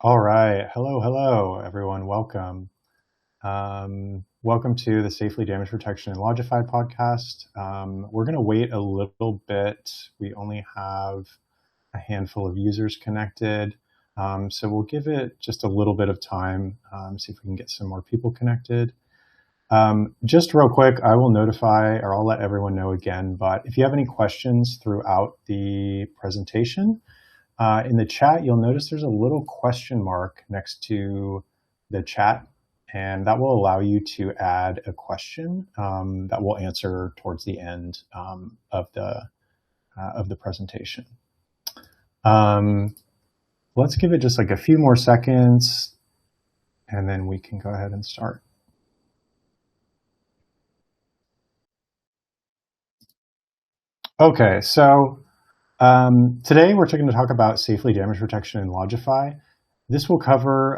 All right. Hello, everyone. Welcome. Welcome to the Safely Damage Protection and Lodgify podcast. We're going to wait a little bit. We only have a handful of users connected. So we'll give it just a little bit of time, see if we can get some more people connected. Just real quick, I will notify, or I'll let everyone know again, but if you have any questions throughout the presentation, in the chat, you'll notice there's a little question mark next to the chat, and that will allow you to add a question that we'll answer towards the end of the presentation. Let's give it just like a few more seconds, and then we can go ahead and start. Okay, so today we're going to talk about safely damage protection in Lodgify. This will cover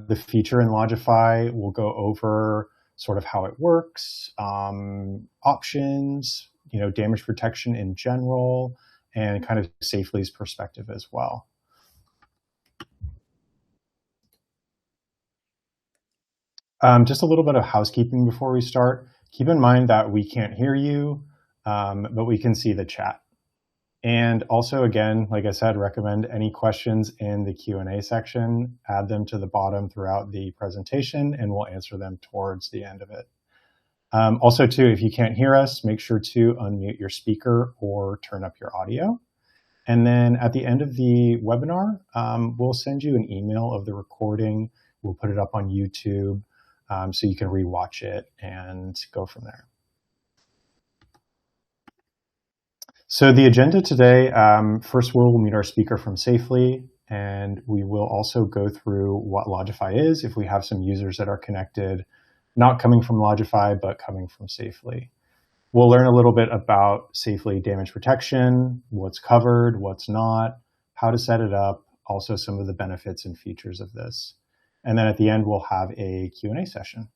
the feature in Lodgify. We'll go over sort of how it works, options, damage protection in general, and kind of Safely's perspective as well. Just a little bit of housekeeping before we start. Keep in mind that we can't hear you, but we can see the chat. And also, again, like I said, recommend any questions in the Q&A section, add them to the bottom throughout the presentation, and we'll answer them towards the end of it. Also, too, if you can't hear us, make sure to unmute your speaker or turn up your audio. And then at the end of the webinar, we'll send you an email of the recording. We'll put it up on YouTube so you can rewatch it and go from there. So the agenda today, first we'll meet our speaker from Safely, and we will also go through what Lodgify is if we have some users that are connected, not coming from Lodgify, but coming from Safely. We'll learn a little bit about Safely damage protection, what's covered, what's not, how to set it up, also some of the benefits and features of this. And then at the end, we'll have a Q&A session.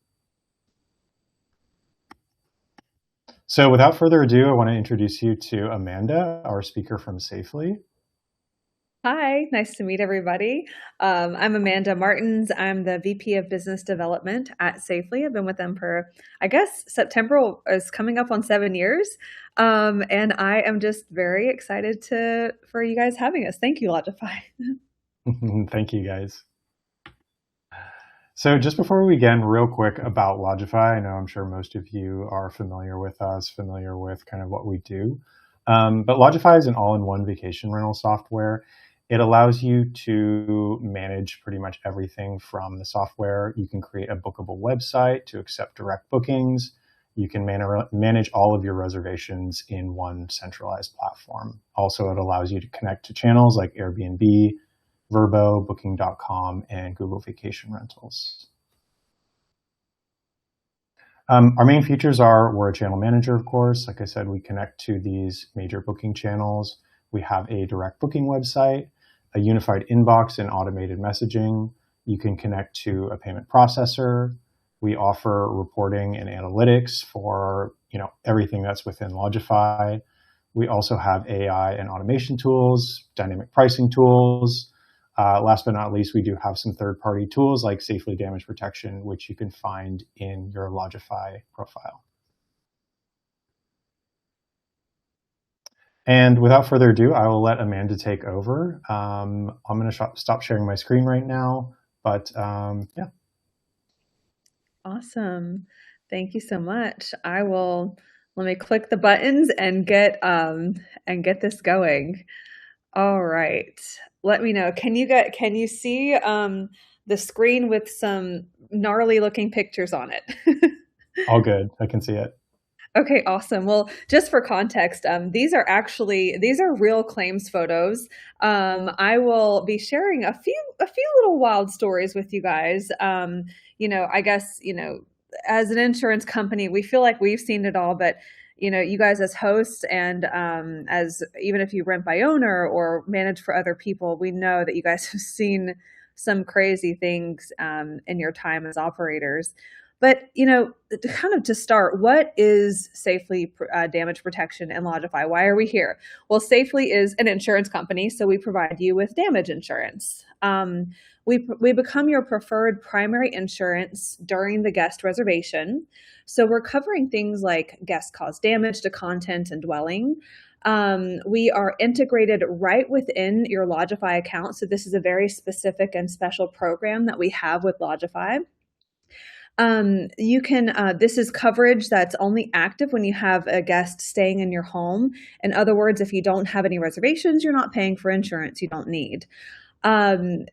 So without further ado, I want to introduce you to Amanda, our speaker from Safely. Hi, nice to meet everybody. I'm Amanda Martins. I'm the VP of Business Development at Safely. I've been with them for, I guess, September is coming up on 7 years. And I am just very excited for you guys having us. Thank you, Lodgify. Thank you, guys. So just before we begin, real quick about Lodgify. I know I'm sure most of you are familiar with us, familiar with kind of what we do. But Lodgify is an all-in-one vacation rental software. It allows you to manage pretty much everything from the software. You can create a bookable website to accept direct bookings. You can manage all of your reservations in one centralized platform. Also, it allows you to connect to channels like Airbnb, Vrbo, Booking.com, and Google Vacation Rentals. Our main features are we're a channel manager, of course. Like I said, we connect to these major booking channels. We have a direct booking website, a unified inbox and automated messaging. You can connect to a payment processor. We offer reporting and analytics for everything that's within Lodgify. We also have AI and automation tools, dynamic pricing tools. Last but not least, we do have some third-party tools like Safely Damage Protection, which you can find in your Lodgify profile. And without further ado, I will let Amanda take over. I'm going to stop sharing my screen right now, but yeah. Awesome. Thank you so much. Let me click the buttons and get this going. All right. Let me know. Can you see the screen with some gnarly looking pictures on it? All good. I can see it. Okay, awesome. Well, just for context, these are real claims photos. I will be sharing a few little wild stories with you guys. I guess, as an insurance company, we feel like we've seen it all, but you guys as hosts and as even if you rent by owner or manage for other people, we know that you guys have seen some crazy things in your time as operators. But, to start, what is Safely damage protection and Lodgify? Why are we here? Well, Safely is an insurance company, so we provide you with damage insurance. we become your preferred primary insurance during the guest reservation. So we're covering things like guest caused damage to content and dwelling. We are integrated right within your Lodgify account. So this is a very specific and special program that we have with Lodgify. This is coverage that's only active when you have a guest staying in your home. In other words, if you don't have any reservations, you're not paying for insurance you don't need. Um,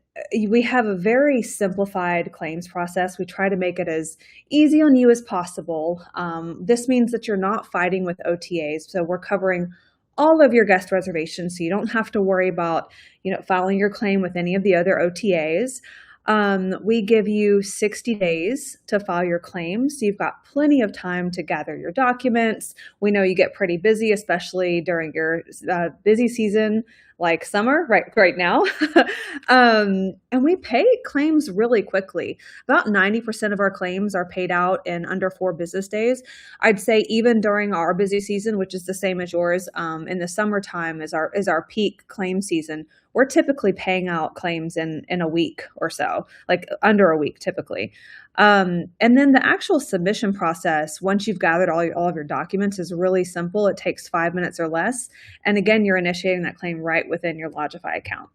we have a very simplified claims process. We try to make it as easy on you as possible. This means that you're not fighting with OTAs. So we're covering all of your guest reservations, so you don't have to worry about, filing your claim with any of the other OTAs. We give you 60 days to file your claim, so you've got plenty of time to gather your documents. We know you get pretty busy, especially during your busy season, like summer, right now. And we pay claims really quickly. About 90% of our claims are paid out in under 4 business days. I'd say even during our busy season, which is the same as yours, in the summertime is our peak claim season. We're typically paying out claims in a week or so, like under a week typically. And then the actual submission process, once you've gathered all of your documents, is really simple. It takes 5 minutes or less. And again, you're initiating that claim right within your Lodgify account.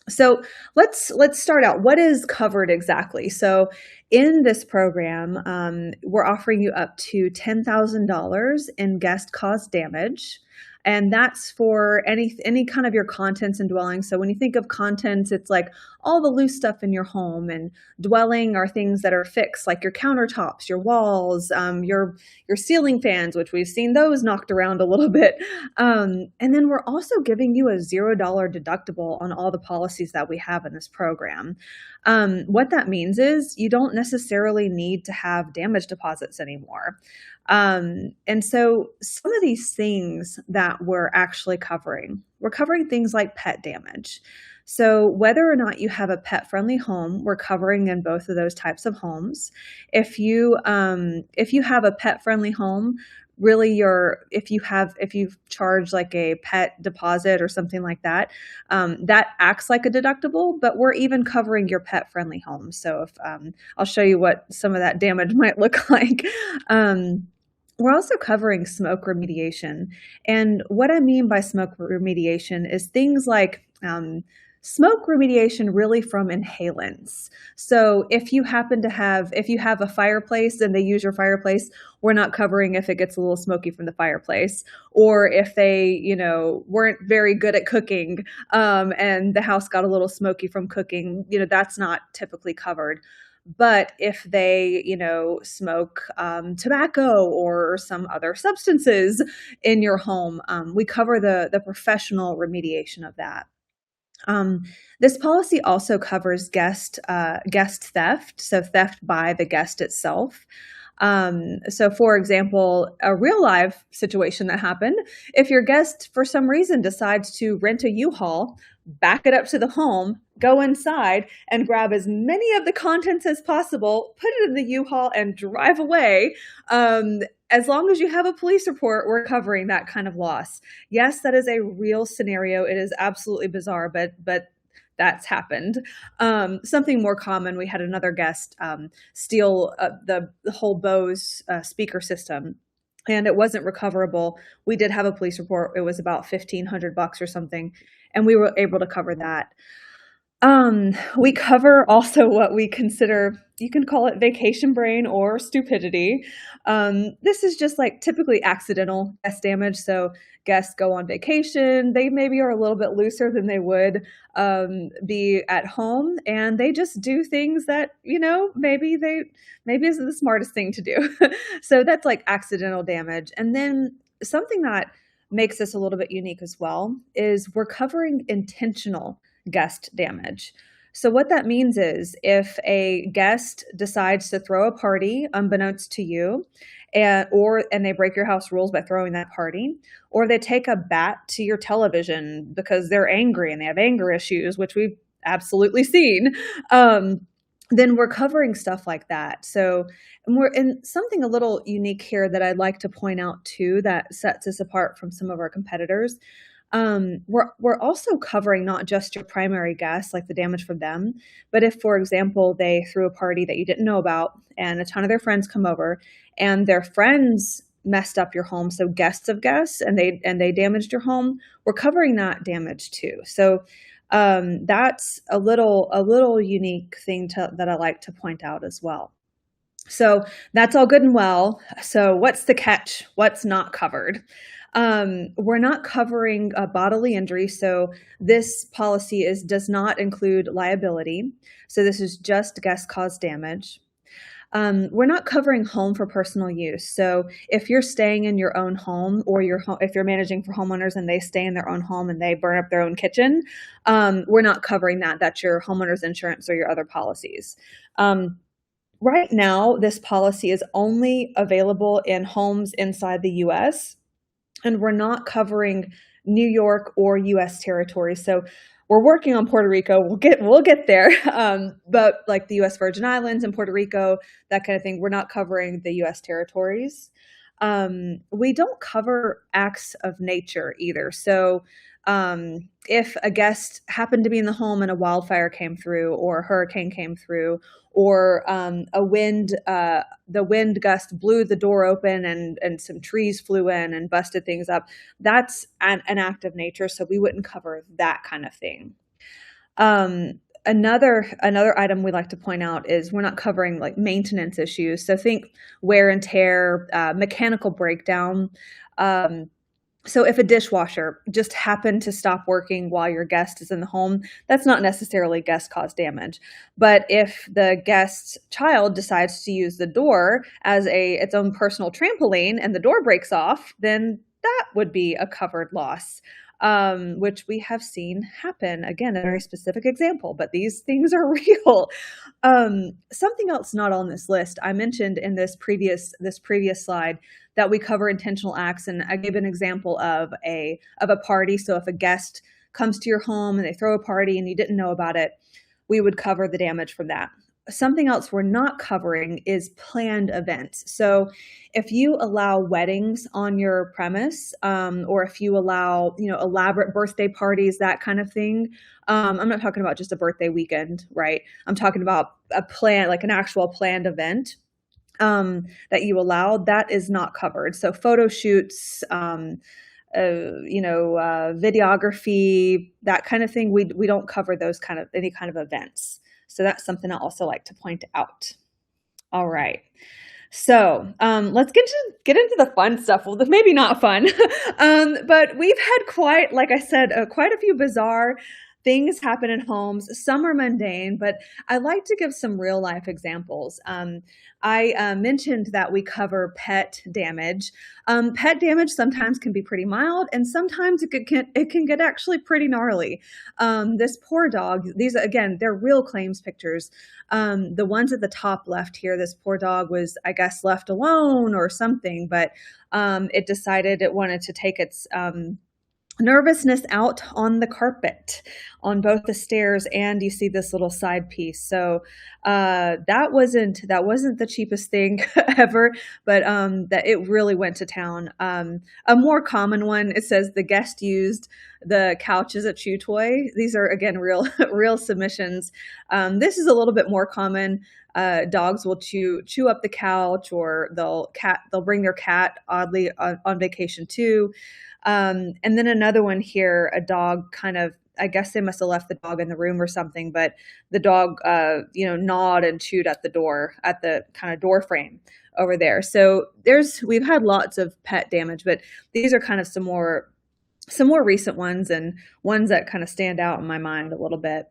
So let's start out. What is covered exactly? So in this program, we're offering you up to $10,000 in guest caused damage. And that's for any kind of your contents and dwelling. So when you think of contents, it's like all the loose stuff in your home, and dwelling are things that are fixed, like your countertops, your walls, your ceiling fans, which we've seen those knocked around a little bit. And then we're also giving you a $0 deductible on all the policies that we have in this program. What that means is you don't necessarily need to have damage deposits anymore. And so some of these things that we're actually covering, we're covering things like pet damage. So whether or not you have a pet-friendly home, we're covering in both of those types of homes. If you have a pet-friendly home, really if you charge like a pet deposit or something like that, that acts like a deductible, but we're even covering your pet-friendly home. So if I'll show you what some of that damage might look like. We're also covering smoke remediation. And what I mean by smoke remediation is things like smoke remediation really from inhalants. So if you have a fireplace and they use your fireplace, we're not covering if it gets a little smoky from the fireplace, or if they, weren't very good at cooking, and the house got a little smoky from cooking, that's not typically covered. But if they, smoke tobacco or some other substances in your home, we cover the professional remediation of that. This policy also covers guest theft, so theft by the guest itself. So for example, a real life situation that happened, if your guest for some reason decides to rent a U-Haul, back it up to the home, go inside and grab as many of the contents as possible, put it in the U-Haul and drive away. As long as you have a police report, we're covering that kind of loss. Yes, that is a real scenario. It is absolutely bizarre, but that's happened. Something more common, we had another guest steal the whole Bose speaker system, and it wasn't recoverable. We did have a police report. It was about $1,500 or something, and we were able to cover that. We cover also what we consider, you can call it vacation brain or stupidity. This is just like typically accidental guest damage. So guests go on vacation, they maybe are a little bit looser than they would be at home, and they just do things that, maybe isn't the smartest thing to do. So that's like accidental damage. And then something that makes this a little bit unique as well is we're covering intentional guest damage. So what that means is if a guest decides to throw a party unbeknownst to you, and they break your house rules by throwing that party, or they take a bat to your television because they're angry and they have anger issues, which we've absolutely seen, then we're covering stuff like that. So we're in something a little unique here that I'd like to point out too that sets us apart from some of our competitors. We're also covering not just your primary guests, like the damage from them, but if, for example, they threw a party that you didn't know about and a ton of their friends come over and their friends messed up your home, so guests of guests, and they damaged your home, we're covering that damage too. So that's a little unique thing that I like to point out as well. So that's all good and well. So what's the catch? What's not covered? We're not covering bodily injury. So this policy does not include liability. So this is just guest caused damage. We're not covering home for personal use. So if you're staying in your own home, or if you're managing for homeowners and they stay in their own home and they burn up their own kitchen, we're not covering that. That's your homeowner's insurance or your other policies. Right now, this policy is only available in homes inside the US, and we're not covering New York or US territory. So we're working on Puerto Rico. We'll get there. But like the US Virgin Islands and Puerto Rico, that kind of thing, we're not covering the US territories. We don't cover acts of nature either. So if a guest happened to be in the home and a wildfire came through, or a hurricane came through, or the wind gust blew the door open and some trees flew in and busted things up, that's an act of nature. So we wouldn't cover that kind of thing. Another item we like to point out is we're not covering like maintenance issues. So think wear and tear, mechanical breakdown. So if a dishwasher just happened to stop working while your guest is in the home, that's not necessarily guest caused damage. But if the guest's child decides to use the door as its own personal trampoline and the door breaks off, then that would be a covered loss, which we have seen happen. Again, a very specific example, but these things are real. Something else not on this list, I mentioned in this previous slide that we cover intentional acts, and I gave an example of a party. So if a guest comes to your home and they throw a party and you didn't know about it, we would cover the damage from that. Something else we're not covering is planned events. So if you allow weddings on your premise, or if you allow, elaborate birthday parties, that kind of thing, I'm not talking about just a birthday weekend, right? I'm talking about like an actual planned event that you allowed, that is not covered. So photo shoots, videography, that kind of thing, we don't cover those any kind of events. So that's something I also like to point out. All right. So let's get into the fun stuff. Well, maybe not fun, but we've had quite a few bizarre things happen in homes. Some are mundane, but I like to give some real life examples. I mentioned that we cover pet damage. Pet damage sometimes can be pretty mild, and sometimes it can get actually pretty gnarly. This poor dog, these, again, they're real claims pictures. The ones at the top left here, this poor dog was, I guess, left alone or something, but it decided it wanted to take its nervousness out on the carpet on both the stairs, and you see this little side piece. So that wasn't the cheapest thing ever, but that it really went to town. A more common one, it says the guest used the couch as a chew toy. These are, again, real submissions. This is a little bit more common. Dogs will chew up the couch, or they'll bring their cat, oddly, on vacation too. And then another one here, a dog I guess they must have left the dog in the room or something, but the dog, gnawed and chewed at the kind of door frame over there. So we've had lots of pet damage, but these are kind of some more recent ones, and ones that kind of stand out in my mind a little bit.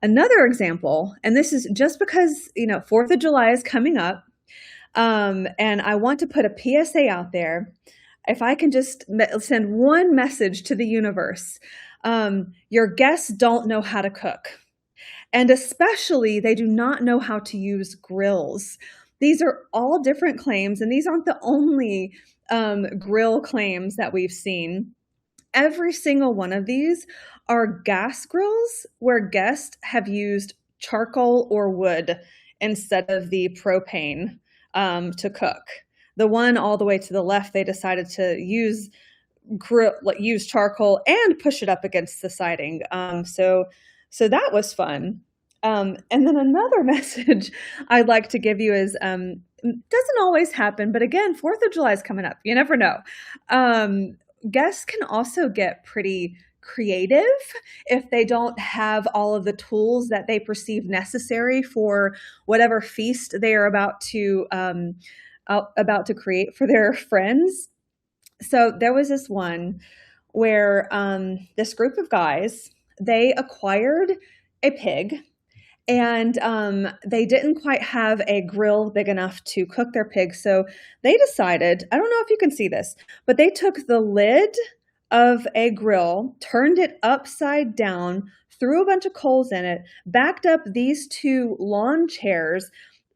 Another example, and this is just because, 4th of July is coming up, and I want to put a PSA out there. If I can just send one message to the universe, your guests don't know how to cook. And especially, they do not know how to use grills. These are all different claims, and these aren't the only grill claims that we've seen. Every single one of these are gas grills where guests have used charcoal or wood instead of the propane to cook. The one all the way to the left, they decided to use grill, like use charcoal and push it up against the siding. So that was fun. And then another message I'd like to give you is doesn't always happen, but again, 4th of July is coming up. You never know. Um, Guests can also get pretty creative if they don't have all of the tools that they perceive necessary for whatever feast they are about to create for their friends. So there was this one where this group of guys, they acquired a pig, and they didn't quite have a grill big enough to cook their pig. So they decided, I don't know if you can see this, but they took the lid of a grill, turned it upside down, threw a bunch of coals in it, backed up these 2 lawn chairs,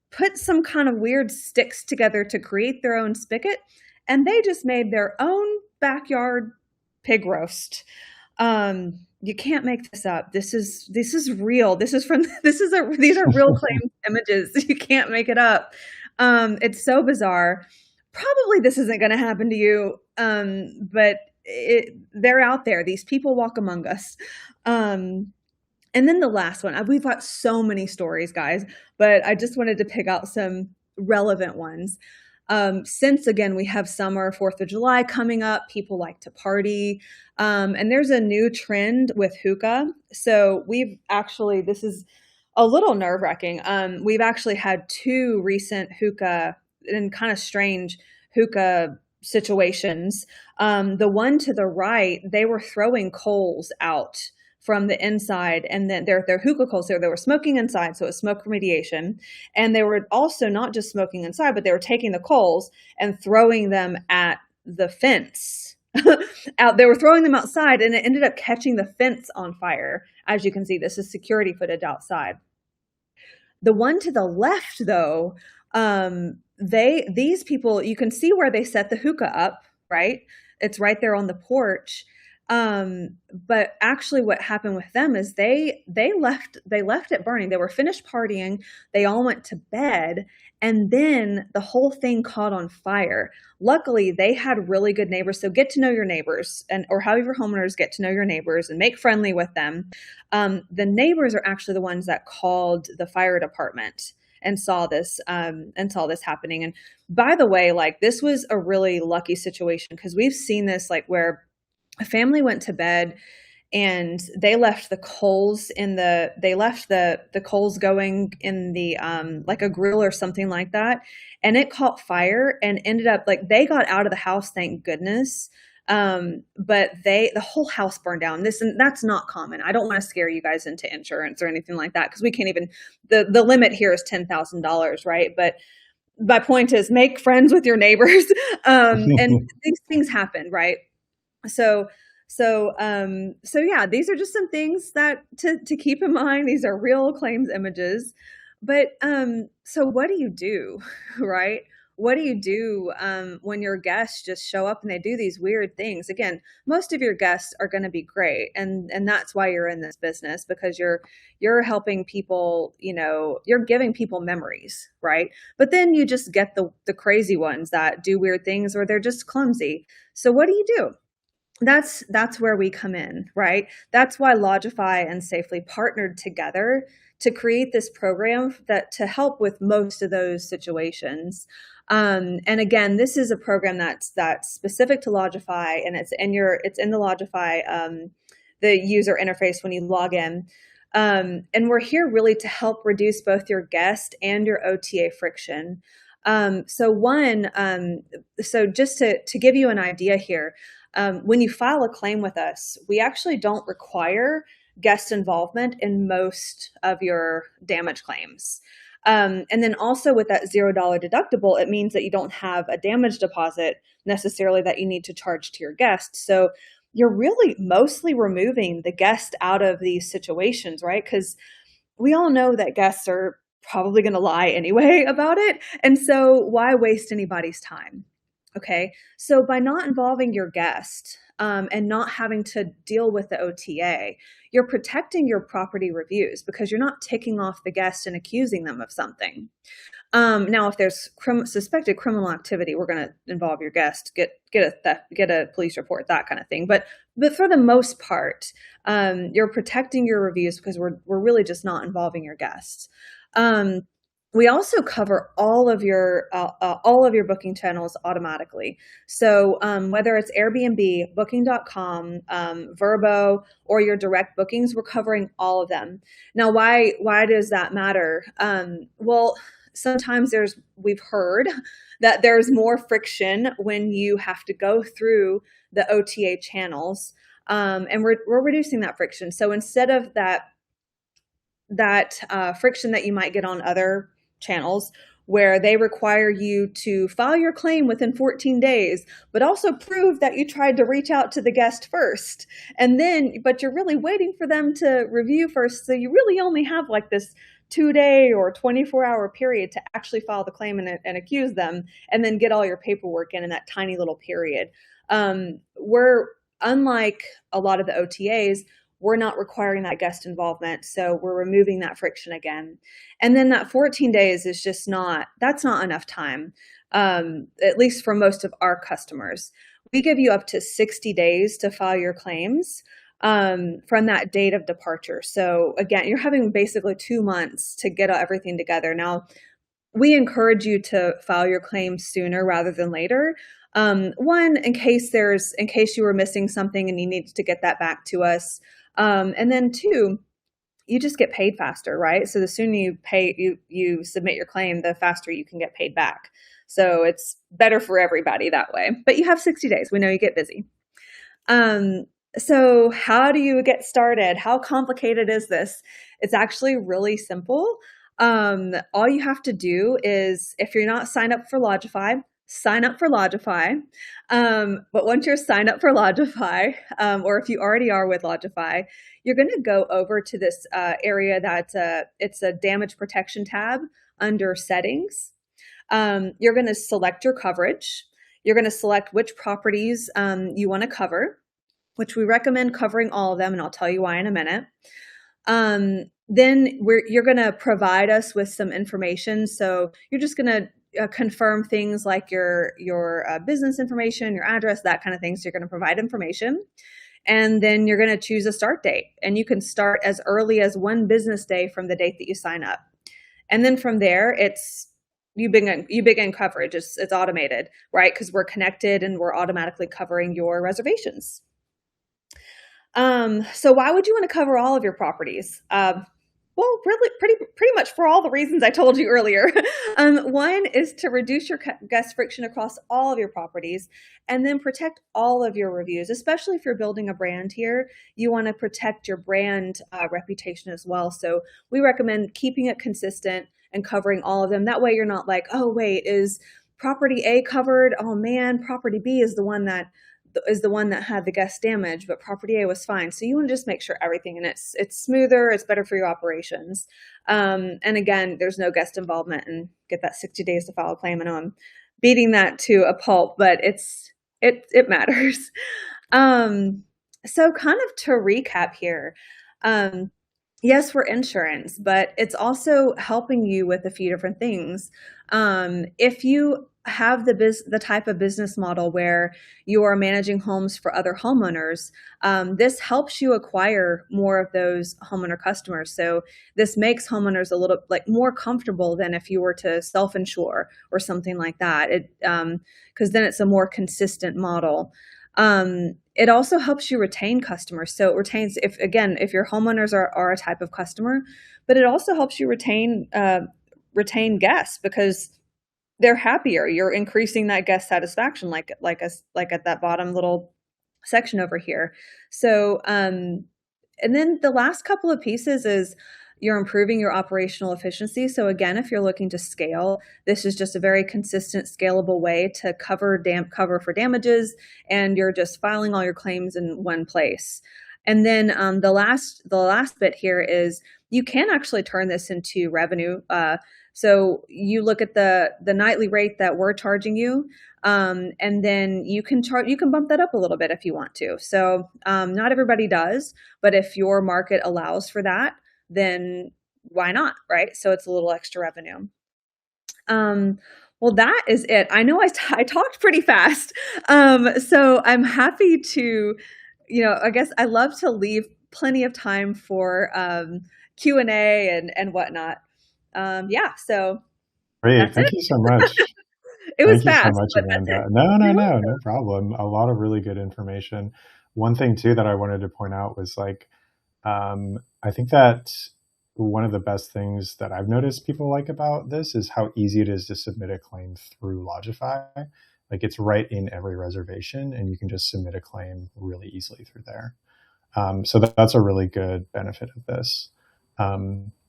put some kind of weird sticks together to create their own spigot, and they just made their own backyard pig roast. You can't make this up. This is real. These are real claims images. You can't make it up. It's so bizarre. Probably this isn't going to happen to you, but they're out there. These people walk among us. And then the last one, we've got so many stories, guys, but I just wanted to pick out some relevant ones. Since again, we have summer, 4th of July coming up, people like to party. And there's a new trend with hookah. So this is a little nerve wracking. We've actually had 2 recent hookah and kind of strange hookah situations. The one to the right, they were throwing coals out from the inside, and then their hookah coals there, they were smoking inside, so it was smoke remediation. And they were also not just smoking inside, but they were taking the coals and throwing them at the fence. They were throwing them outside, and it ended up catching the fence on fire. As you can see, this is security footage outside. The one to the left, though, these people, you can see where they set the hookah up, right? It's right there on the porch. But actually what happened with them is they left it burning. They were finished partying. They all went to bed, and then the whole thing caught on fire. Luckily, they had really good neighbors. So get to know your neighbors, or how your homeowners get to know your neighbors and make friendly with them. The neighbors are actually the ones that called the fire department and saw this happening. And by the way, like, this was a really lucky situation, because we've seen this, like, where a family went to bed and they left the coals the coals going in the like a grill or something like that, and it caught fire and ended up, like, they got out of the house, thank goodness. But the whole house burned down. And that's not common. I don't want to scare you guys into insurance or anything like that, because we can't even, the limit here is $10,000, right? But my point is, make friends with your neighbors. And these things happen, right? So yeah, these are just some things that to keep in mind. These are real claims images. But so what do you do, right? What do you do when your guests just show up and they do these weird things? Again, most of your guests are going to be great, and that's why you're in this business, because you're helping people. You're giving people memories, right? But then you just get the crazy ones that do weird things, or they're just clumsy. So what do you do? That's where we come in, right? That's why Lodgify and Safely partnered together to create this program to help with most of those situations. And again, this is a program that's specific to Lodgify, and it's in the Lodgify the user interface when you log in. And we're here really to help reduce both your guest and your OTA friction. So just to give you an idea here. When you file a claim with us, we actually don't require guest involvement in most of your damage claims. And then also with that $0 deductible, it means that you don't have a damage deposit necessarily that you need to charge to your guest. So you're really mostly removing the guest out of these situations, right? Because we all know that guests are probably going to lie anyway about it. And so why waste anybody's time? Okay, so by not involving your guest and not having to deal with the OTA, you're protecting your property reviews, because you're not ticking off the guest and accusing them of something. Now, if there's suspected criminal activity, we're going to involve your guest, get a police report, that kind of thing. But for the most part, you're protecting your reviews because we're really just not involving your guests. We also cover all of your booking channels automatically. So whether it's Airbnb, Booking.com, Vrbo, or your direct bookings, we're covering all of them. Now, why does that matter? Well, sometimes we've heard that there's more friction when you have to go through the OTA channels, and we're reducing that friction. So instead of that friction that you might get on other channels where they require you to file your claim within 14 days, but also prove that you tried to reach out to the guest first. But you're really waiting for them to review first. So you really only have like this 2-day or 24-hour period to actually file the claim and accuse them, and then get all your paperwork in that tiny little period. We're unlike a lot of the OTAs, we're not requiring that guest involvement. So we're removing that friction again. And then that 14 days is just that's not enough time, at least for most of our customers. We give you up to 60 days to file your claims from that date of departure. So again, you're having basically 2 months to get everything together. Now, we encourage you to file your claims sooner rather than later. One, in case you were missing something and you needed to get that back to us. And then two, you just get paid faster, right? So the sooner you submit your claim, the faster you can get paid back. So it's better for everybody that way. But you have 60 days. We know you get busy. So how do you get started? How complicated is this? It's actually really simple. All you have to do is, if you're not signed up for Lodgify, sign up for Lodgify. But once you're signed up for Lodgify, or if you already are with Lodgify, you're going to go over to this area it's a damage protection tab under settings. You're going to select your coverage. You're going to select which properties you want to cover, which we recommend covering all of them, and I'll tell you why in a minute. Then you're going to provide us with some information. So you're just going to confirm things like your business information, your address, that kind of thing. So you're going to provide information. And then you're going to choose a start date. And you can start as early as 1 business day from the date that you sign up. And then from there, you begin coverage. It's automated, right? Because we're connected and we're automatically covering your reservations. So why would you want to cover all of your properties? Well, really, pretty much for all the reasons I told you earlier. One is to reduce your guest friction across all of your properties, and then protect all of your reviews. Especially if you're building a brand here, you want to protect your brand reputation as well. So we recommend keeping it consistent and covering all of them. That way, you're not like, oh wait, is property A covered? Oh man, property B is the one that had the guest damage, but property A was fine. So you want to just make sure everything, and it's smoother, it's better for your operations. And again, there's no guest involvement, and get that 60 days to file a claim. I know I'm beating that to a pulp, but it matters. So kind of to recap here, yes, we're insurance, but it's also helping you with a few different things. If you have the type of business model where you are managing homes for other homeowners, this helps you acquire more of those homeowner customers. So this makes homeowners a little more comfortable than if you were to self-insure or something like that. Because then it's a more consistent model. It also helps you retain customers. So it retains, if your homeowners are a type of customer, but it also helps you retain guests because they're happier. You're increasing that guest satisfaction, like at that bottom little section over here. So, and then the last couple of pieces is you're improving your operational efficiency. So again, if you're looking to scale, this is just a very consistent, scalable way to cover for damages, and you're just filing all your claims in one place. And then the last bit here is you can actually turn this into revenue. So you look at the nightly rate that we're charging you, and then you can bump that up a little bit if you want to. So not everybody does, but if your market allows for that, then why not, right? So it's a little extra revenue. Um, well, that is it. I know I talked pretty fast. So I'm happy to, I guess I love to leave plenty of time for Q&A and whatnot. Yeah, so Great. that's it. Thank you so much. It was Thank you so fast, much, but that's it. Amanda. No, no, You're no, welcome. no problem. A lot of really good information. One thing too that I wanted to point out was like, I think that one of the best things that I've noticed people like about this is how easy it is to submit a claim through Lodgify. Like it's right in every reservation, and you can just submit a claim really easily through there. So that's a really good benefit of this.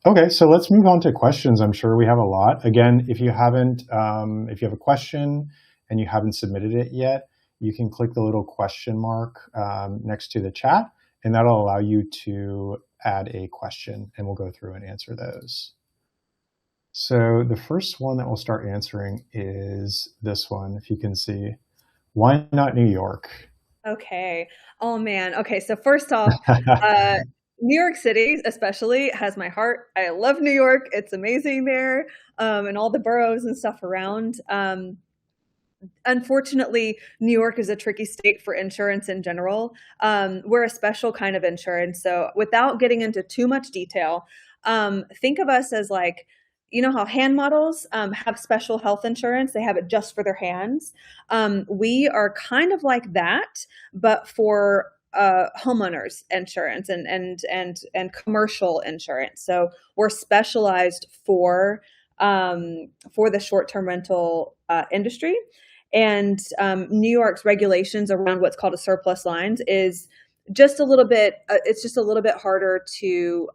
Okay, so let's move on to questions. I'm sure we have a lot. Again, if you have a question and you haven't submitted it yet, you can click the little question mark next to the chat, and that'll allow you to add a question, and we'll go through and answer those. So the first one that we'll start answering is this one, if you can see. Why not New York? Okay. Oh man. Okay. So first off, uh, New York City especially has my heart. I love New York. It's amazing there, and all the boroughs and stuff around. Unfortunately, New York is a tricky state for insurance in general. We're a special kind of insurance. So, without getting into too much detail, think of us as like, how hand models have special health insurance, they have it just for their hands. We are kind of like that, but for homeowners insurance and commercial insurance. So we're specialized for the short term rental industry. And New York's regulations around what's called a surplus lines is just a little bit. It's just a little bit harder to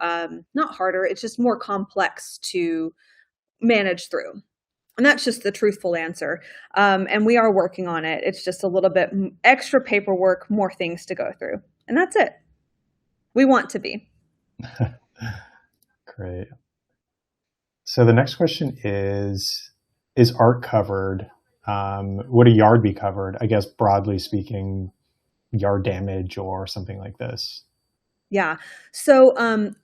not harder. It's just more complex to manage through. And that's just the truthful answer. And we are working on it. It's just a little bit extra paperwork, more things to go through. And that's it. We want to be. Great. So the next question is art covered? Would a yard be covered? I guess broadly speaking, yard damage or something like this. Yeah. So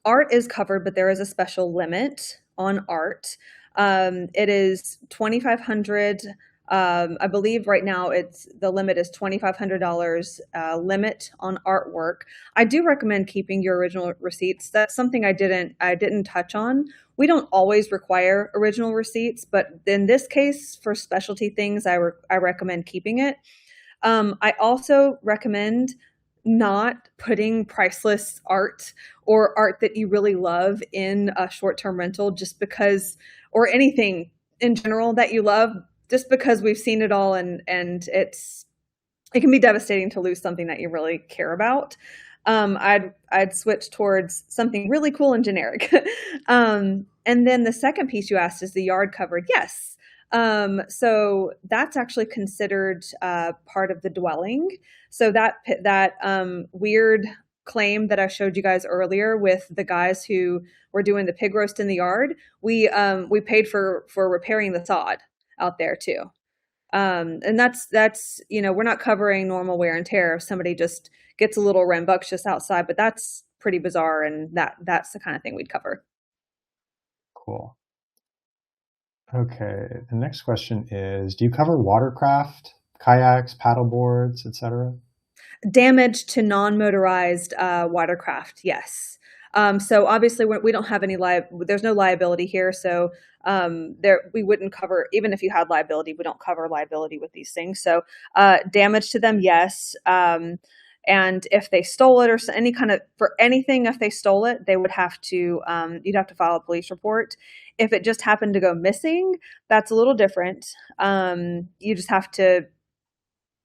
art is covered, but there is a special limit on art. It is 2,500. I believe right now it's the limit is $2,500 limit on artwork. I do recommend keeping your original receipts. That's something I didn't touch on. We don't always require original receipts, but in this case, for specialty things, I recommend keeping it. I also recommend not putting priceless art or art that you really love in a short-term rental just because, or anything in general that you love, just because we've seen it all and it can be devastating to lose something that you really care about. I'd switch towards something really cool and generic. And then the second piece you asked is the yard covered. Yes. So that's actually considered part of the dwelling. So that weird claim that I showed you guys earlier with the guys who were doing the pig roast in the yard, we paid for repairing the sod out there too. And that's we're not covering normal wear and tear if somebody just gets a little rambunctious outside, but that's pretty bizarre, and that's the kind of thing we'd cover. Cool. Okay. The next question is, do you cover watercraft, kayaks, paddle boards, etc.? Damage to non-motorized watercraft, yes. So obviously we don't have any there's no liability here, so there we wouldn't cover, even if you had liability, we don't cover liability with these things. So damage to them, yes. And if they stole it or any kind of, for anything, if they stole it, they would have to you'd have to file a police report. If it just happened to go missing, that's a little different. You just have to,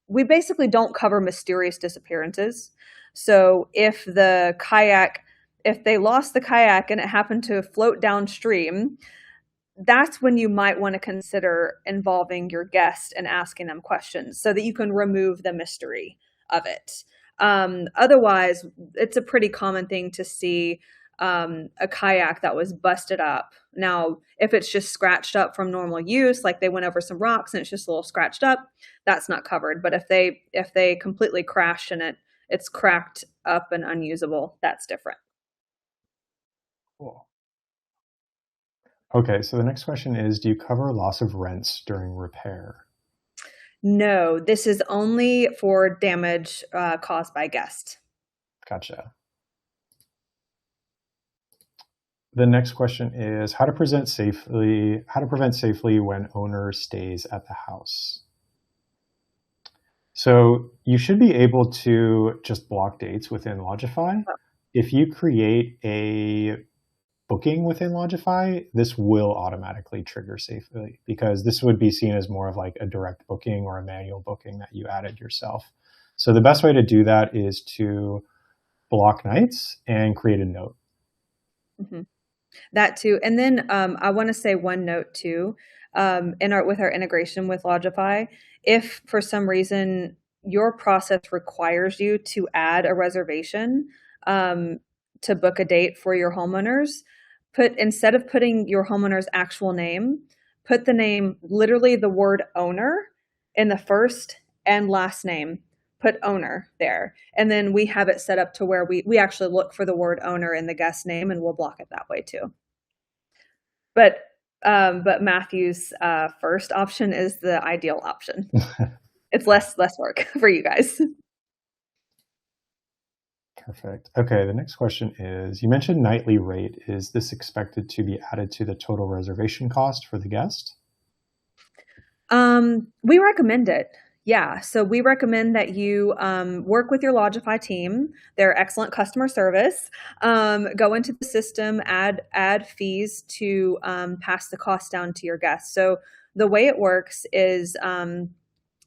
we basically don't cover mysterious disappearances. So if they lost the kayak and it happened to float downstream, that's when you might want to consider involving your guest and asking them questions so that you can remove the mystery of it. Otherwise, it's a pretty common thing to see a kayak that was busted up. Now, if it's just scratched up from normal use, like they went over some rocks and it's just a little scratched up, that's not covered. But if they completely crashed and it's cracked up and unusable, that's different. Cool. Okay, so the next question is, do you cover loss of rents during repair? No, this is only for damage caused by guests. Gotcha. The next question is how to prevent safely when owner stays at the house. So you should be able to just block dates within Lodgify. If you create a booking within Lodgify, this will automatically trigger safely because this would be seen as more of like a direct booking or a manual booking that you added yourself. So the best way to do that is to block nights and create a note. Mhm. That too. And then I want to say one note too, in our with our integration with Lodgify, if for some reason your process requires you to add a reservation um, to book a date for your homeowners, put instead of putting your homeowner's actual name, put the name literally the word owner in the first and last name. Put owner there. And then we have it set up to where we actually look for the word owner in the guest name and we'll block it that way too. But but Matthew's first option is the ideal option. It's less work for you guys. Perfect. Okay, the next question is, you mentioned nightly rate. Is this expected to be added to the total reservation cost for the guest? We recommend it. Yeah, so we recommend that you work with your Lodgify team. They're excellent customer service. Go into the system, add fees to pass the cost down to your guests. So the way it works is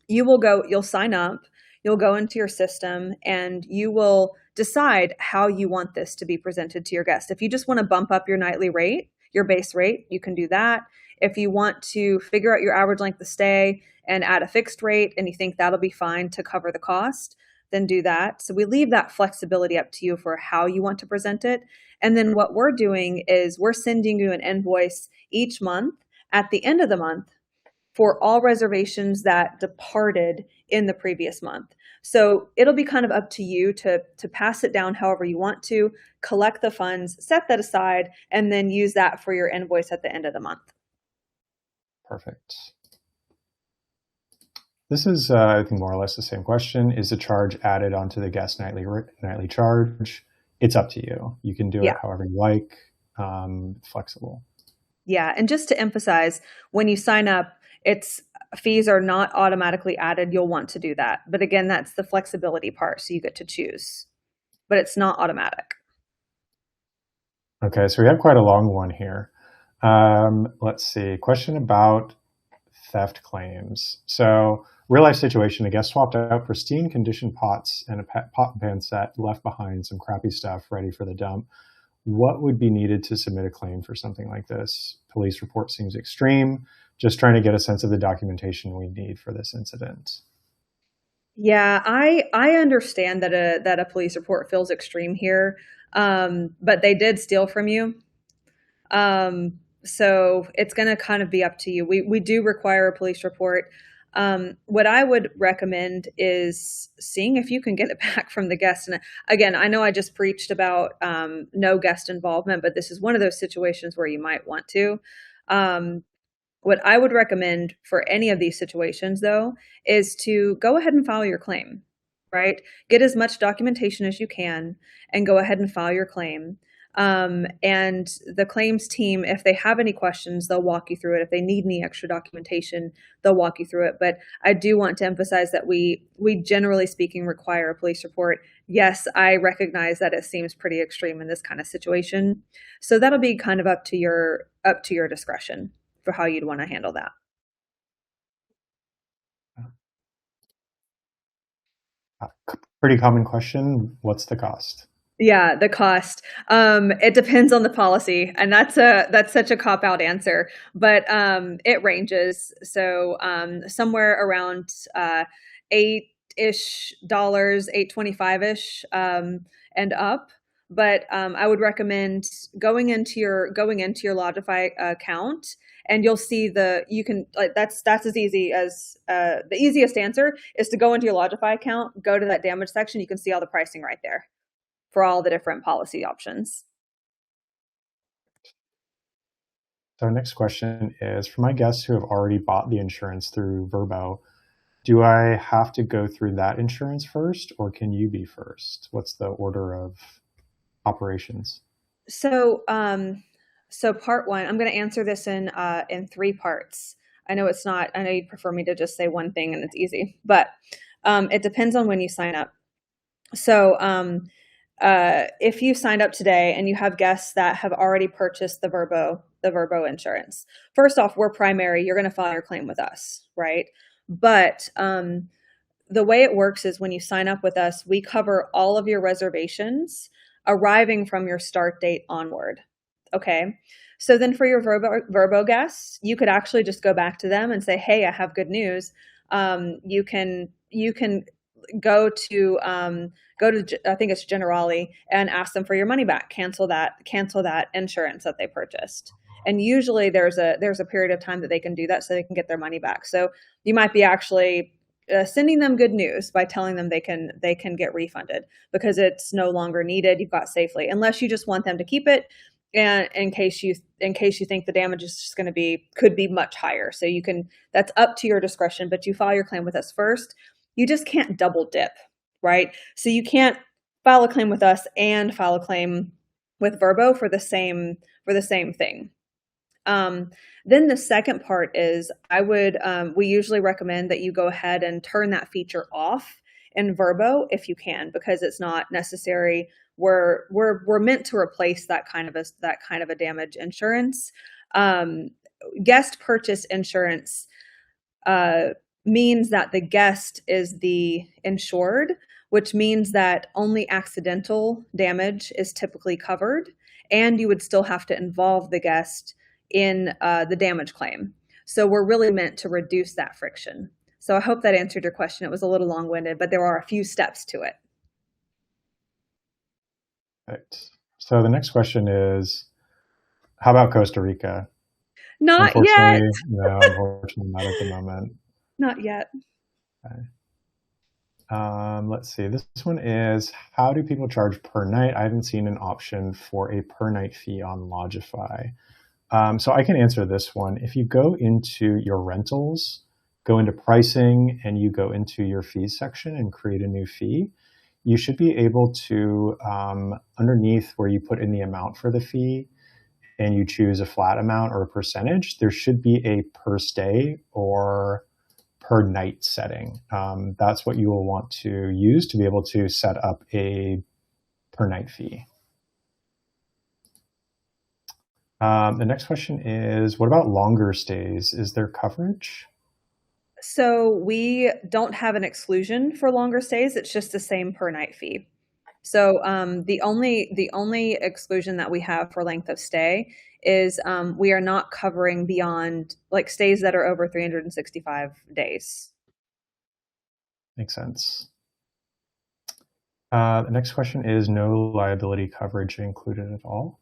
you'll sign up, you'll go into your system, and you will decide how you want this to be presented to your guest. If you just want to bump up your nightly rate, your base rate, you can do that. If you want to figure out your average length of stay and add a fixed rate and you think that'll be fine to cover the cost, then do that. So we leave that flexibility up to you for how you want to present it. And then what we're doing is we're sending you an invoice each month at the end of the month for all reservations that departed in the previous month. So it'll be kind of up to you to pass it down however you want to, collect the funds, set that aside, and then use that for your invoice at the end of the month. Perfect. This is, I think, more or less the same question. Is the charge added onto the guest nightly charge? It's up to you. You can do it Yeah. however you like, flexible. Yeah. And just to emphasize, when you sign up, it's fees are not automatically added. You'll want to do that. But again, that's the flexibility part. So you get to choose, but it's not automatic. Okay, so we have quite a long one here. Let's see. Question about theft claims. So, real life situation: a guest swapped out pristine condition pots and a pot and pan set, left behind some crappy stuff ready for the dump. What would be needed to submit a claim for something like this? Police report seems extreme. Just trying to get a sense of the documentation we need for this incident. Yeah, I understand that a police report feels extreme here, but they did steal from you. So it's going to kind of be up to you. We do require a police report. What I would recommend is seeing if you can get it back from the guest. And again, I know I just preached about no guest involvement, but this is one of those situations where you might want to. Um, what I would recommend for any of these situations, though, is to go ahead and file your claim, right? Get as much documentation as you can and go ahead and file your claim. And the claims team, if they have any questions, they'll walk you through it. If they need any extra documentation, they'll walk you through it. But I do want to emphasize that we generally speaking require a police report. Yes, I recognize that it seems pretty extreme in this kind of situation. So that'll be kind of up to your discretion for how you'd want to handle that. Uh, Pretty common question. What's the cost? Yeah, the cost. It depends on the policy, and that's such a cop out answer, but it ranges. So somewhere around $8-ish, 8.25 ish, and up. But I would recommend going into your Lodify account, and you'll see you can like that's as easy as the easiest answer is to go into your Lodify account, go to that damage section, you can see all the pricing right there for all the different policy options. So our next question is, for my guests who have already bought the insurance through Verbo, do I have to go through that insurance first, or can you be first? What's the order of operations? So, so part one, I'm going to answer this in three parts. I know it's not. I know you'd prefer me to just say one thing and it's easy, but it depends on when you sign up. So, if you signed up today and you have guests that have already purchased the Verbo insurance, first off, we're primary. You're going to file your claim with us, right? But the way it works is when you sign up with us, we cover all of your reservations arriving from your start date onward. Okay. So then for your Verbo guests, you could actually just go back to them and say, hey, I have good news. You can go to I think it's Generali and ask them for your money back. Cancel that insurance that they purchased. And usually there's a period of time that they can do that so they can get their money back. So you might be actually sending them good news by telling them they can get refunded because it's no longer needed. You've got safely, unless you just want them to keep it, and in case you think the damage is just going to be could be much higher. So you can, that's up to your discretion, but you file your claim with us first. You just can't double dip, right? So you can't file a claim with us and file a claim with Verbo for the same thing. Then the second part is we usually recommend that you go ahead and turn that feature off in Verbo if you can, because it's not necessary. We're meant to replace that kind of a damage insurance. Guest purchase insurance means that the guest is the insured, which means that only accidental damage is typically covered, and you would still have to involve the guest in the damage claim. So we're really meant to reduce that friction. So I hope that answered your question. It was a little long-winded, but there are a few steps to it. Right. So the next question is, how about Costa Rica? Not yet. Unfortunately, no, unfortunately not at the moment. Not yet. Okay. Let's see. This one is, how do people charge per night? I haven't seen an option for a per night fee on Lodgify. So I can answer this one. If you go into your rentals, go into pricing, and you go into your fees section and create a new fee, you should be able to, underneath where you put in the amount for the fee and you choose a flat amount or a percentage, there should be a per stay or per night setting. That's what you will want to use to be able to set up a per night fee. The next question is, what about longer stays? Is there coverage? So we don't have an exclusion for longer stays. It's just the same per night fee. So the only exclusion that we have for length of stay is we are not covering beyond, like, stays that are over 365 days. Makes sense. The next question is, no liability coverage included at all?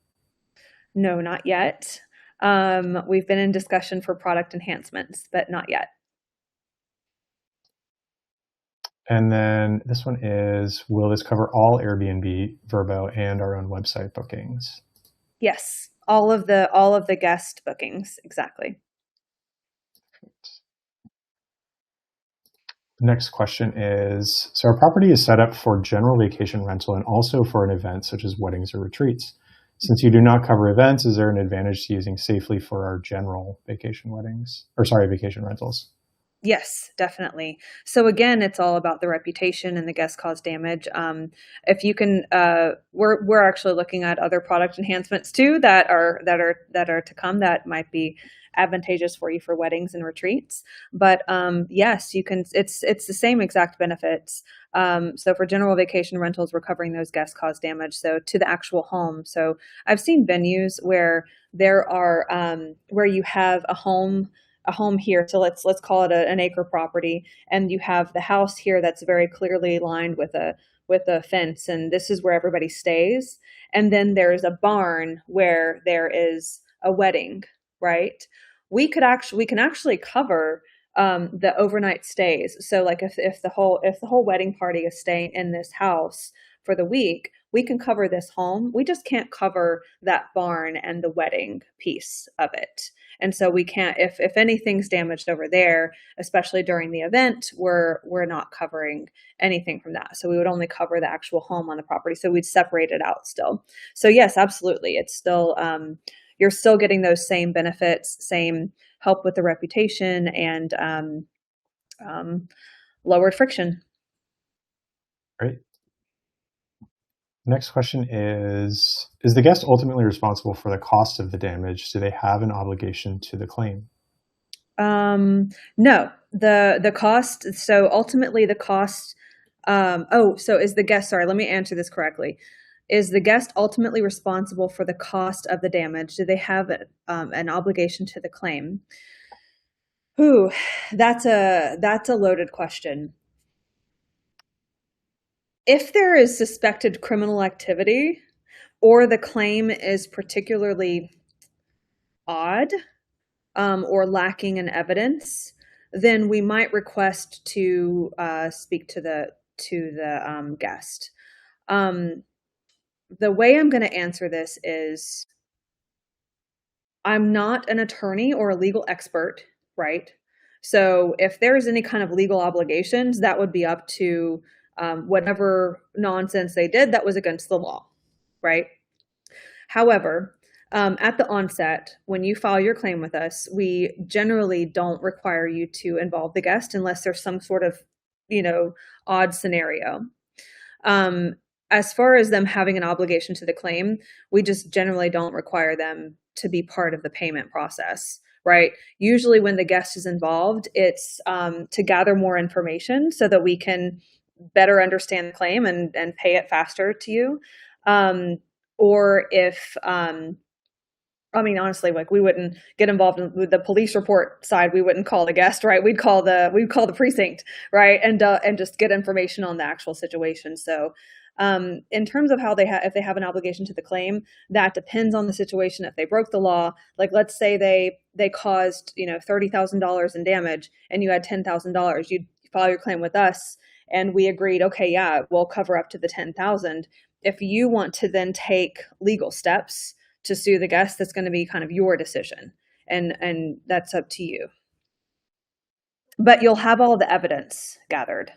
No, not yet. We've been in discussion for product enhancements, but not yet. And then this one is, will this cover all Airbnb, Verbo, and our own website bookings? Yes, all of the guest bookings, exactly. Next question is, so our property is set up for general vacation rental and also for an event such as weddings or retreats. Since you do not cover events, is there an advantage to using Safely for our general vacation vacation rentals? Yes, definitely. So again, it's all about the reputation and the guest cause damage. If you can, we're actually looking at other product enhancements too that are to come that might be advantageous for you for weddings and retreats. But yes, you can. It's the same exact benefits. So for general vacation rentals, we're covering those guest cause damage, so to the actual home. So I've seen venues where there are where you have a home here. So let's call it an acre property, and you have the house here that's very clearly lined with a fence, and this is where everybody stays. And then there's a barn where there is a wedding, right? We can actually cover the overnight stays. So like if the whole wedding party is staying in this house for the week, we can cover this home. We just can't cover that barn and the wedding piece of it. And so we can't, if anything's damaged over there, especially during the event, we're not covering anything from that. So we would only cover the actual home on the property. So we'd separate it out still. So yes, absolutely. It's still you're still getting those same benefits, same help with the reputation, and lowered friction. Great. Next question is the guest ultimately responsible for the cost of the damage? Do they have an obligation to the claim? No, the cost. So ultimately the cost, so is the guest, sorry, let me answer this correctly. Is the guest ultimately responsible for the cost of the damage? Do they have an obligation to the claim? Ooh, that's a loaded question. If there is suspected criminal activity or the claim is particularly odd, or lacking in evidence, then we might request to speak to the guest. The way I'm going to answer this is I'm not an attorney or a legal expert, right? So if there's any kind of legal obligations, that would be up to whatever nonsense they did that was against the law, right? However, at the onset, when you file your claim with us, we generally don't require you to involve the guest unless there's some sort of, odd scenario. As far as them having an obligation to the claim, we just generally don't require them to be part of the payment process, right? Usually when the guest is involved, it's to gather more information so that we can better understand the claim and pay it faster to you. Or if, honestly, like we wouldn't get involved with the police report side. We wouldn't call the guest, right? We'd call the precinct, right? And just get information on the actual situation. So, in terms of how if they have an obligation to the claim, that depends on the situation. If they broke the law, like let's say they caused, $30,000 in damage and you had $10,000, you'd file your claim with us and we agreed, okay, yeah, we'll cover up to the 10,000. If you want to then take legal steps to sue the guest, that's going to be kind of your decision, and that's up to you. But you'll have all the evidence gathered,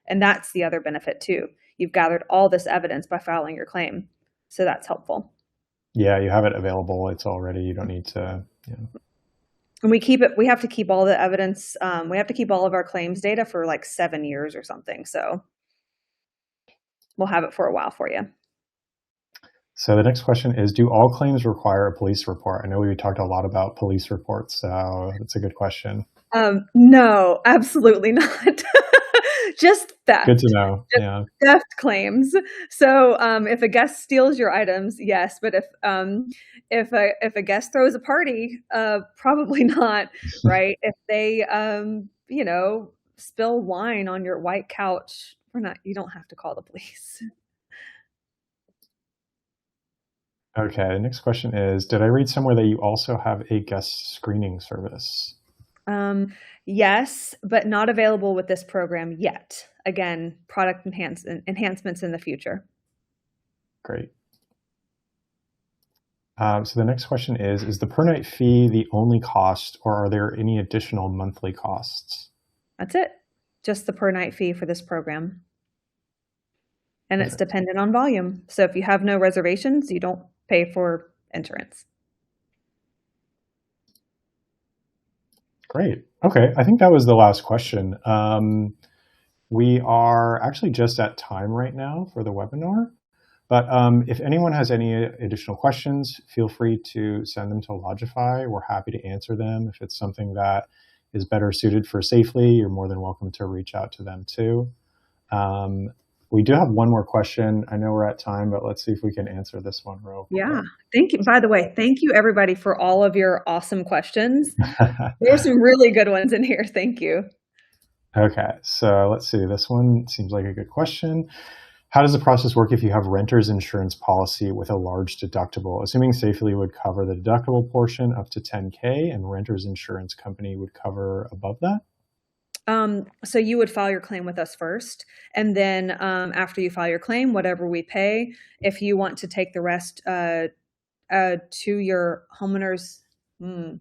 and that's the other benefit too. You've gathered all this evidence by filing your claim, so that's helpful. Yeah, you have it available. It's all ready. You don't need to. And we have to keep all the evidence. We have to keep all of our claims data for like 7 years or something. So we'll have it for a while for you. So the next question is, do all claims require a police report? I know we talked a lot about police reports, so that's a good question. No, absolutely not. Just theft. Good to know. Yeah. Theft claims. So if a guest steals your items, yes. But if a guest throws a party, probably not, right? If they spill wine on your white couch, you don't have to call the police. Okay, the next question is, did I read somewhere that you also have a guest screening service? Yes, but not available with this program yet. Again, product enhancements in the future. Great. So the next question is the per night fee the only cost, or are there any additional monthly costs? That's it. Just the per night fee for this program. And it's dependent on volume. So if you have no reservations, you don't pay for entrance. Great. Okay, I think that was the last question. We are actually just at time right now for the webinar. But if anyone has any additional questions, feel free to send them to Lodgify. We're happy to answer them. If it's something that is better suited for Safely, you're more than welcome to reach out to them too. We do have one more question. I know we're at time, but let's see if we can answer this one real quick. Yeah, thank you. By the way, thank you everybody for all of your awesome questions. There's some really good ones in here. Thank you. Okay, so let's see. This one seems like a good question. How does the process work if you have renter's insurance policy with a large deductible? Assuming Safely would cover the deductible portion up to $10K and renter's insurance company would cover above that? So you would file your claim with us first, and then after you file your claim, whatever we pay, if you want to take the rest to your homeowners, hmm,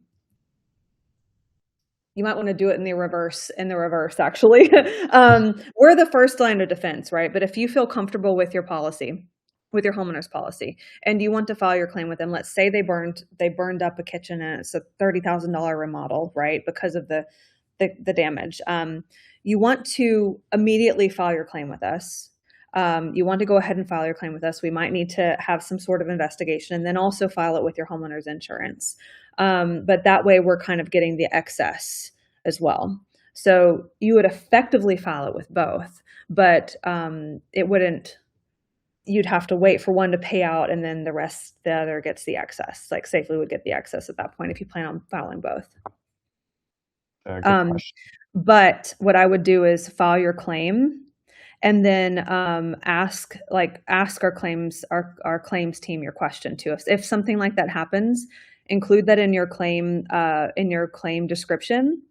you might want to do it in the reverse. In the reverse, actually, we're the first line of defense, right? But if you feel comfortable with your policy, with your homeowner's policy, and you want to file your claim with them, let's say they burned up a kitchen and it's a $30,000 remodel, right? Because of the damage. You want to immediately file your claim with us. You want to go ahead and file your claim with us. We might need to have some sort of investigation and then also file it with your homeowner's insurance. But that way we're kind of getting the excess as well. So you would effectively file it with both, but it wouldn't, you'd have to wait for one to pay out and then the other gets the excess. Like Safely would get the excess at that point if you plan on filing both. Good Um, question. but what I would do is file your claim and then ask our claims team your question too. If something like that happens, include that in your claim description,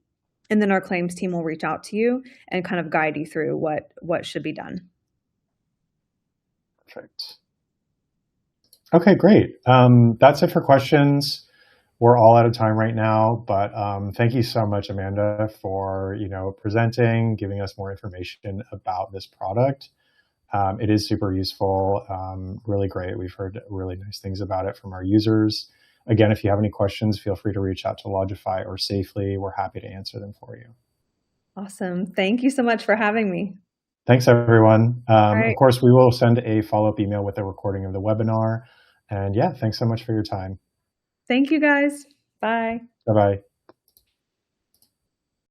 and then our claims team will reach out to you and kind of guide you through what should be done. Perfect. Okay, great. That's it for questions. We're all out of time right now, but thank you so much, Amanda, for presenting, giving us more information about this product. It is super useful, really great. We've heard really nice things about it from our users. Again, if you have any questions, feel free to reach out to Lodgify or Safely. We're happy to answer them for you. Awesome. Thank you so much for having me. Thanks, everyone. All Of right. course, we will send a follow-up email with a recording of the webinar. And yeah, thanks so much for your time. Thank you guys. Bye. Bye-bye.